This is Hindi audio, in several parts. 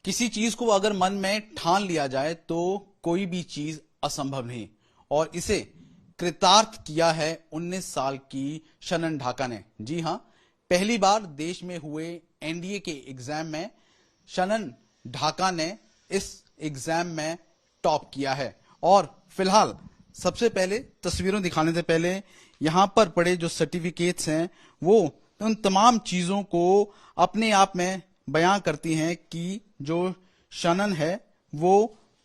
किसी चीज को अगर मन में ठान लिया जाए तो कोई भी चीज असंभव नहीं, और इसे कृतार्थ किया है 19 साल की शनन ढाका ने। जी हां, पहली बार देश में हुए एनडीए के एग्जाम में शनन ढाका ने इस एग्जाम में टॉप किया है। और फिलहाल सबसे पहले तस्वीरों दिखाने से पहले यहां पर पड़े जो सर्टिफिकेट्स हैं वो उन तमाम चीजों को अपने आप में बयां करती हैं कि जो शनन है वो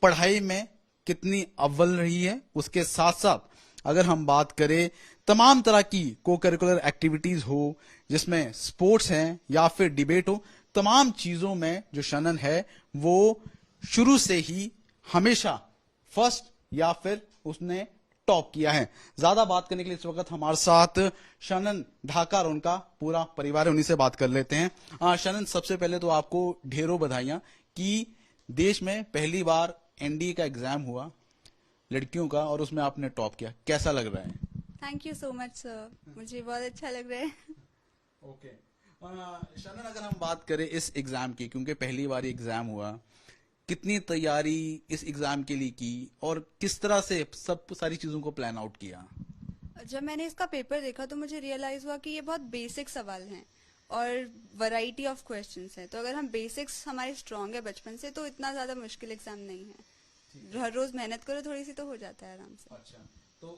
पढ़ाई में कितनी अव्वल रही है। उसके साथ साथ अगर हम बात करें तमाम तरह की को करिकुलर एक्टिविटीज हो, जिसमें स्पोर्ट्स हैं या फिर डिबेट हो, तमाम चीजों में जो शनन है वो शुरू से ही हमेशा फर्स्ट या फिर उसने टॉप किया है। ज्यादा बात करने के लिए इस वक्त हमारे साथ शनन ढाका और उनका पूरा परिवार है, उन्हीं से बात कर लेते हैं। शनन, सबसे पहले तो आपको ढेरों बधाइयां कि देश में पहली बार एनडीए का एग्जाम हुआ लड़कियों का और उसमें आपने टॉप किया, कैसा लग रहा है? Thank you so much sir, मुझे बहुत अच्छा लग रहा है। ओके शनन, अगर हम बात करें इस एग्जाम की, क्योंकि पहली बार एग्जाम हुआ, कितनी तैयारी इस एग्जाम के लिए की और किस तरह से सब सारी चीजों को प्लान आउट किया? जब मैंने इसका पेपर देखा तो मुझे रियलाइज हुआ कि ये बहुत बेसिक सवाल हैं और वैरायटी ऑफ क्वेश्चंस हैं। तो अगर हम बेसिक्स हमारे स्ट्रांग है बचपन से तो इतना ज्यादा मुश्किल एग्जाम नहीं है। हर रोज मेहनत करो थोड़ी सी तो हो जाता है आराम से। अच्छा, तो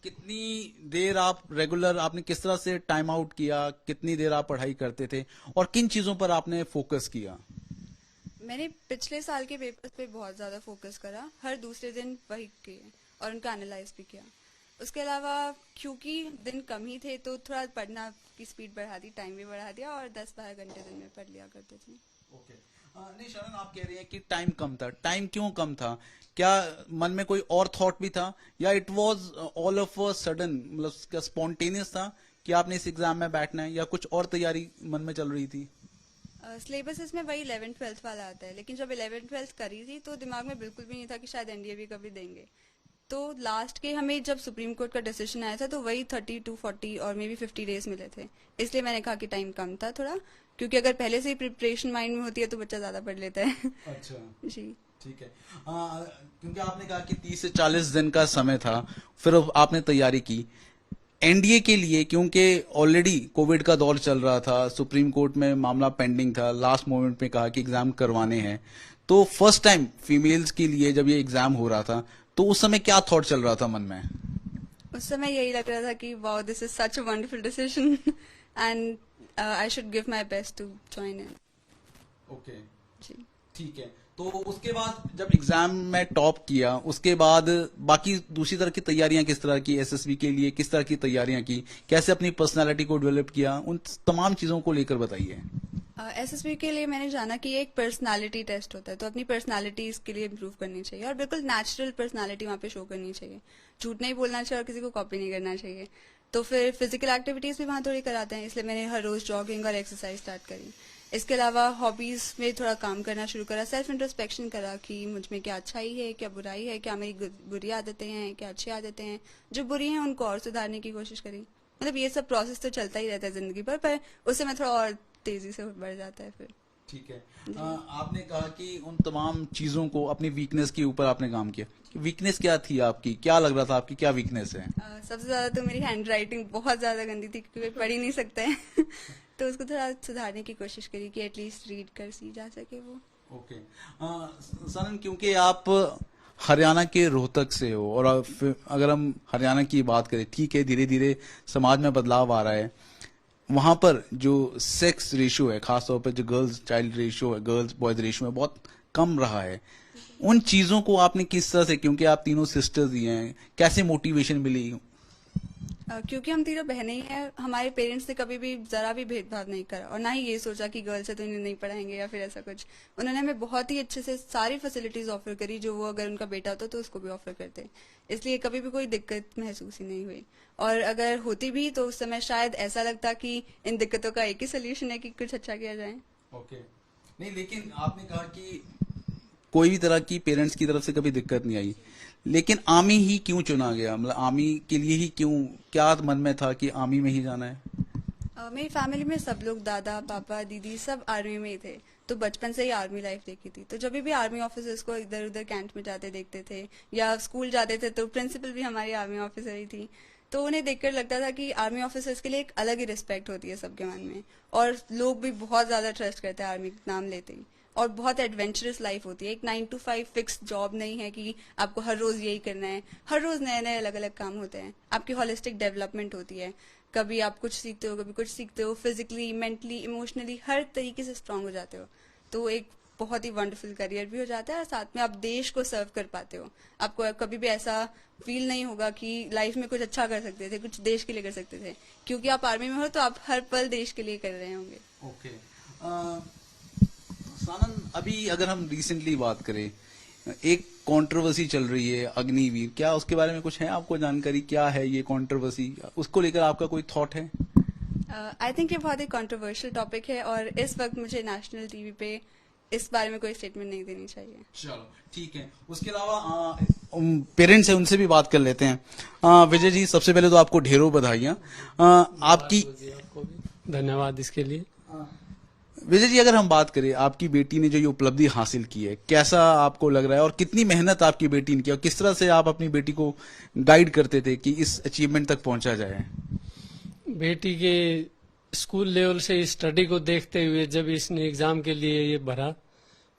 कितनी देर आप रेगुलर, आपने किस तरह से टाइम आउट किया, कितनी देर आप पढ़ाई करते थे और किन चीजों पर आपने फोकस किया? मैंने पिछले साल के पेपर्स पे बहुत ज्यादा फोकस करा, हर दूसरे दिन वही किए और उनका एनालाइज भी किया। उसके अलावा क्योंकि दिन कम ही थे तो थोड़ा पढ़ना की स्पीड बढ़ा दी, टाइम भी बढ़ा दिया और 10-12 घंटे दिन में पढ़ लिया करते थे। ओके नहीं शरण, आप कह रही हैं कि टाइम कम था। टाइम क्यों कम था? क्या मन में कोई और थॉट भी था या it was all of a sudden, मतलब स्पॉन्टेनियस था कि आपने इस एग्जाम में बैठना है, या कुछ और तैयारी मन में चल रही थी? सिलेबस इसमें वही 11th-12th वाला आता है, लेकिन जब 11th-12th करी थी तो दिमाग में बिल्कुल भी नहीं था कि शायद एनडीए भी कभी देंगे। तो लास्ट के हमें जब सुप्रीम कोर्ट का डिसीजन आया था तो वही 30 to 40 और मे बी 50 डेज मिले थे, इसलिए मैंने कहा कि टाइम कम था थोड़ा, क्योंकि अगर पहले से ही प्रिपरेशन माइंड में होती है तो बच्चा ज्यादा पढ़ लेता है। अच्छा जी ठीक है। क्योंकि आपने कहा कि 30 से 40 दिन का समय था, फिर आपने तैयारी की एनडीए के लिए, क्योंकि ऑलरेडी कोविड का दौर चल रहा था, सुप्रीम कोर्ट में मामला पेंडिंग था, लास्ट मोमेंट पे कहा कि एग्जाम करवाने हैं। तो फर्स्ट टाइम फीमेल्स के लिए जब ये एग्जाम हो रहा था तो उस समय क्या थॉट चल रहा था मन में? उस समय यही लग रहा था कि wow, this is such a wonderful decision and I should give my best to join in. Okay जी ठीक है। तो उसके बाद जब एग्जाम में टॉप किया, उसके बाद बाकी दूसरी तरह की तैयारियां किस तरह की, एसएसबी के लिए किस तरह की तैयारियां की, कैसे अपनी पर्सनालिटी को डेवलप किया, उन तमाम चीजों को लेकर बताइए। एसएसबी के लिए मैंने जाना कि ये एक पर्सनालिटी टेस्ट होता है, तो अपनी पर्सनालिटी इसके लिए इम्प्रूव करनी चाहिए और बिल्कुल नेचुरल पर्सनालिटी वहाँ पे शो करनी चाहिए। झूठ नहीं बोलना चाहिए और किसी को कॉपी नहीं करना चाहिए। तो फिर फिजिकल एक्टिविटीज भी वहाँ थोड़ी कराते हैं, इसलिए मैंने हर रोज जॉगिंग और एक्सरसाइज स्टार्ट करी। इसके अलावा हॉबीज में थोड़ा काम करना शुरू करा, सेल्फ इंट्रोस्पेक्शन करा कि मुझ में क्या अच्छाई है, क्या बुराई है, क्या मेरी बुरी आदतें हैं, क्या अच्छी आदतें हैं। जो बुरी हैं उनको और सुधारने की कोशिश करी। मतलब ये सब प्रोसेस तो चलता ही रहता है जिंदगी पर उससे मैं थोड़ा और तेजी से बढ़ जाता है फिर। ठीक है। आपने कहा कि उन तमाम चीजों को, अपनी वीकनेस के ऊपर आपने काम किया। वीकनेस क्या थी आपकी, क्या लग रहा था आपकी क्या वीकनेस है? सबसे ज्यादा तो मेरी हैंड राइटिंग बहुत ज्यादा गंदी थी क्योंकि पढ़ ही नहीं सकते हैं। तो उसको थोड़ा सुधारने की कोशिश करी कि एटलीस्ट रीड कर सी जा सके वो। ओके सनन, क्योंकि आप हरियाणा के रोहतक से हो और अगर हम हरियाणा की बात करें, ठीक है धीरे धीरे समाज में बदलाव आ रहा है, वहां पर जो सेक्स रेशियो है, खासतौर पर जो गर्ल्स चाइल्ड रेशियो है, गर्ल्स बॉयज रेशियो है, बहुत कम रहा है। उन चीजों को आपने किस तरह से, क्योंकि आप तीनों सिस्टर्स ही हैं, कैसे मोटिवेशन मिली? क्योंकि हम तीनों बहनें ही हैं, हमारे पेरेंट्स ने कभी भी जरा भी भेदभाव नहीं करा और ना ही ये सोचा कि गर्ल्स है तो इन्हें नहीं पढ़ाएंगे या फिर ऐसा कुछ। उन्होंने हमें बहुत ही अच्छे से सारी फैसिलिटीज ऑफर करी जो वो अगर उनका बेटा होता तो उसको भी ऑफर करते, इसलिए कभी भी कोई दिक्कत महसूस ही नहीं हुई। और अगर होती भी तो उस समय शायद ऐसा लगता कि इन दिक्कतों का एक ही सोल्यूशन है कि कुछ अच्छा किया जाए। ओके नहीं, लेकिन आपने कहा कि कोई भी तरह की पेरेंट्स की तरफ से कभी दिक्कत नहीं आई, लेकिन आर्मी ही क्यों चुना गया? मतलब आर्मी के लिए ही क्यों, क्या मन में था कि आर्मी में ही जाना है? मेरी फैमिली में सब लोग, दादा पापा दीदी सब आर्मी में ही थे, तो बचपन से ही आर्मी लाइफ देखी थी। तो जब भी आर्मी ऑफिसर्स को इधर उधर कैंट में जाते देखते थे या स्कूल जाते थे, तो प्रिंसिपल भी हमारी आर्मी ऑफिसर ही थी। तो उन्हें देखकर लगता था कि आर्मी ऑफिसर्स के लिए एक अलग ही रिस्पेक्ट होती है सबके मन में, और लोग भी बहुत ज्यादा ट्रस्ट करते हैं आर्मी का नाम लेते ही। और बहुत एडवेंचरस लाइफ होती है। एक 9 to 5 फिक्स जॉब नहीं है कि आपको हर रोज यही करना है। हर रोज नए नए अलग अलग काम होते हैं। आपकी होलिस्टिक डेवलपमेंट होती है। कभी आप कुछ सीखते हो, कभी कुछ सीखते हो, फिजिकली, मेंटली, इमोशनली हर तरीके से स्ट्रांग हो जाते हो। तो एक बहुत ही वंडरफुल करियर भी हो जाता है, और साथ में आप देश को सर्व कर पाते हो। आपको कभी भी ऐसा फील नहीं होगा कि लाइफ में कुछ अच्छा कर सकते थे, कुछ देश के लिए कर सकते थे, क्योंकि आप आर्मी में हो तो आप हर पल देश के लिए कर रहे होंगे। ओके सानन, अभी अगर हम रिसेंटली बात करें, एक कंट्रोवर्सी चल रही है अग्निवीर, क्या उसके बारे में कुछ है आपको जानकारी? क्या है ये कंट्रोवर्सी? उसको लेकर आपका कोई थॉट है? आई थिंक ये बहुत ही कंट्रोवर्शियल टॉपिक है, और इस वक्त मुझे नेशनल टीवी पे इस बारे में कोई स्टेटमेंट नहीं देनी चाहिए। चलो ठीक है। उसके अलावा पेरेंट्स है, उनसे भी बात कर लेते हैं। विजय जी, सबसे पहले तो आपको ढेरों बधाइयां। आपकी आपको भी धन्यवाद इसके लिए। विजय जी, अगर हम बात करें आपकी बेटी ने जो ये उपलब्धि हासिल की है, कैसा आपको लग रहा है और कितनी मेहनत आपकी बेटी ने की, और किस तरह से आप अपनी बेटी को गाइड करते थे कि इस अचीवमेंट तक पहुंचा जाए? बेटी के स्कूल लेवल से स्टडी को देखते हुए जब इसने एग्जाम के लिए ये भरा,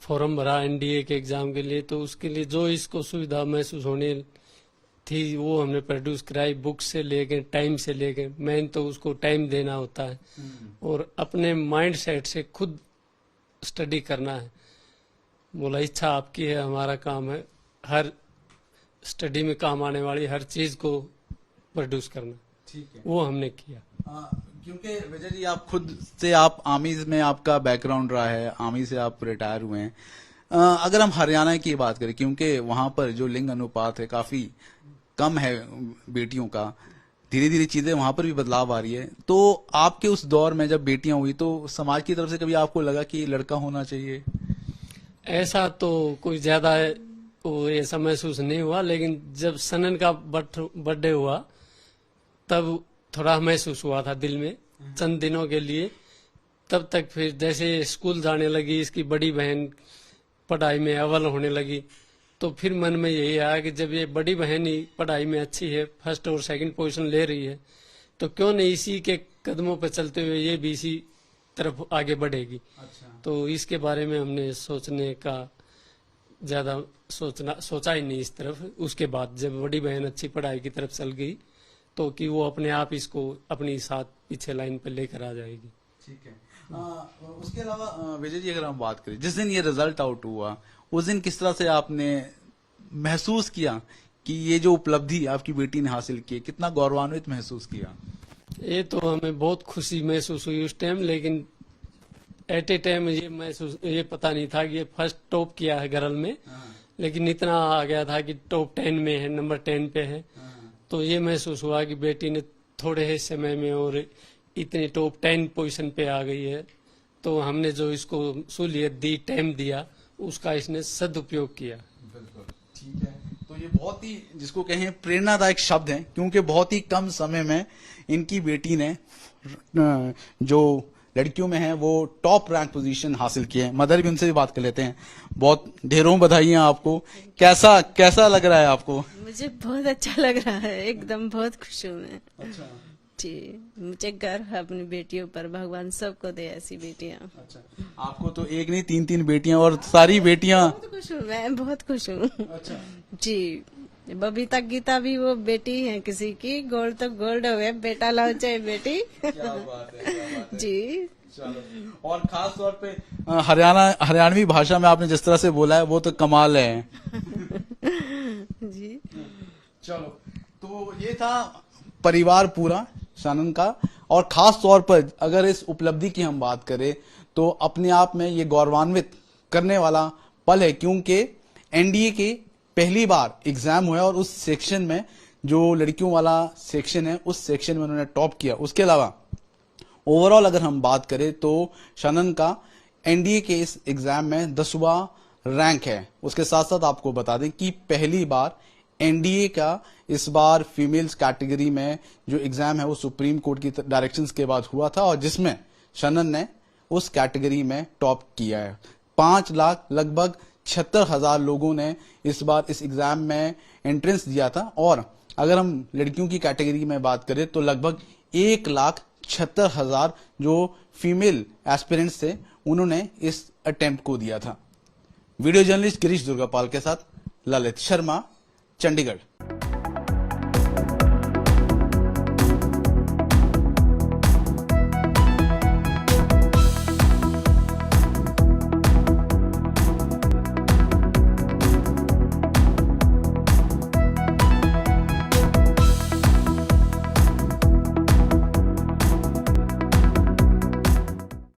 फॉर्म भरा एनडीए के एग्जाम के लिए, तो उसके लिए जो इसको सुविधा महसूस होने थी वो हमने प्रोड्यूस कराई। बुक से लेके, टाइम से लेके, मेन तो उसको टाइम देना होता है और अपने माइंड सेट से खुद स्टडी करना है। बोला इच्छा आपकी है, हमारा काम है हर स्टडी में काम आने वाली हर चीज को प्रोड्यूस करना। ठीक है, वो हमने किया। क्योंकि विजय जी, आप खुद से, आप आर्मी में आपका बैकग्राउंड रहा है, आर्मी से आप रिटायर हुए हैं। अगर हम हरियाणा की बात करें, क्योंकि वहां पर जो लिंग अनुपात है काफी कम है बेटियों का, धीरे धीरे चीजें वहां पर भी बदलाव आ रही है। तो आपके उस दौर में जब बेटियां हुई, तो समाज की तरफ से कभी आपको लगा कि लड़का होना चाहिए? ऐसा तो कोई ज्यादा ऐसा महसूस नहीं हुआ, लेकिन जब सनन का बर्थडे हुआ तब थोड़ा महसूस हुआ था दिल में चंद दिनों के लिए। तब तक फिर जैसे स्कूल जाने लगी, इसकी बड़ी बहन पढ़ाई में अव्वल होने लगी, तो फिर मन में यही आया कि जब ये बड़ी बहन ही पढ़ाई में अच्छी है, फर्स्ट और सेकंड पोजीशन ले रही है, तो क्यों नहीं इसी के कदमों पर चलते हुए ये भी इसी तरफ आगे बढ़ेगी। अच्छा। तो इसके बारे में हमने सोचने का ज्यादा सोचा ही नहीं इस तरफ। उसके बाद जब बड़ी बहन अच्छी पढ़ाई की तरफ चल गई, तो कि वो अपने आप इसको अपनी साथ पीछे लाइन पर लेकर आ जाएगी। ठीक है। उसके अलावा विजय जी, अगर हम बात करें, जिस दिन ये रिजल्ट आउट हुआ उस दिन किस तरह से आपने महसूस किया कि ये जो उपलब्धि आपकी बेटी ने हासिल की, कितना गौरवान्वित महसूस किया? ये तो हमें बहुत खुशी महसूस हुई उस टाइम, लेकिन एट ए टाइम ये पता नहीं था कि ये फर्स्ट टॉप किया है गर्ल में। लेकिन इतना आ गया था कि टॉप 10 में है, नंबर 10 पे है। तो ये महसूस हुआ कि बेटी ने थोड़े ही समय में और इतनी टॉप 10 पोजीशन पे आ गई है। तो हमने जो इसको सहूलियत दी, टाइम दिया, उसका इसने सदुपयोग किया। बिल्कुल ठीक है। तो ये बहुत ही, जिसको कहें, प्रेरणादायक शब्द हैं, क्योंकि बहुत ही कम समय में इनकी बेटी ने जो लड़कियों में है वो टॉप रैंक पोजीशन हासिल की है। मदर भी, उनसे भी बात कर लेते हैं। बहुत ढेरों बधाइयां आपको। कैसा लग रहा है आपको? मुझे बहुत अच्छा लग रहा है, एकदम बहुत खुश हूँ मैं। अच्छा जी, मुझे गर्व है अपनी बेटियों पर। भगवान सबको दे ऐसी बेटियाँ। अच्छा, आपको तो एक नहीं 3-3 बेटियां, और सारी बेटियां। बहुत खुश हूँ मैं, बहुत खुश हूँ। अच्छा जी, बबीता गीता भी वो बेटी है किसी की। गोल्ड तो गोल्ड हुए, बेटा लाओ चाहे बेटी। क्या बात है, क्या बात है। जी, चलो, और खास तौर पे हरियाणवी भाषा में आपने जिस तरह से बोला है वो तो कमाल है। जी। चलो, तो ये था परिवार पूरा शानन का, और खास तौर पर अगर इस उपलब्धि की हम बात करें तो अपने आप में ये गौरवान्वित करने वाला पल है, क्योंकि एनडीए के पहली बार एग्जाम हुआ और उस सेक्शन में, जो लड़कियों वाला सेक्शन है, उस सेक्शन में उन्होंने टॉप किया। उसके अलावा ओवरऑल अगर हम बात करें तो शानन का एनडीए के इस एग्जाम में 10वां रैंक है। उसके साथ साथ आपको बता दें कि पहली बार एनडीए का इस बार फीमेल्स कैटेगरी में जो एग्जाम है वो सुप्रीम कोर्ट की डायरेक्शंस के बाद हुआ था, और जिसमें शनन ने उस कैटेगरी में टॉप किया है। 5 लाख लगभग 76,000 लोगों ने इस बार इस एग्जाम में एंट्रेंस दिया था, और अगर हम लड़कियों की कैटेगरी में बात करें तो लगभग 1,76,000 जो फीमेल एस्पिरेंट्स थे उन्होंने इस अटेम्प्ट को दिया था। वीडियो जर्नलिस्ट गिरीश दुर्गापाल के साथ ललित शर्मा, चंडीगढ़।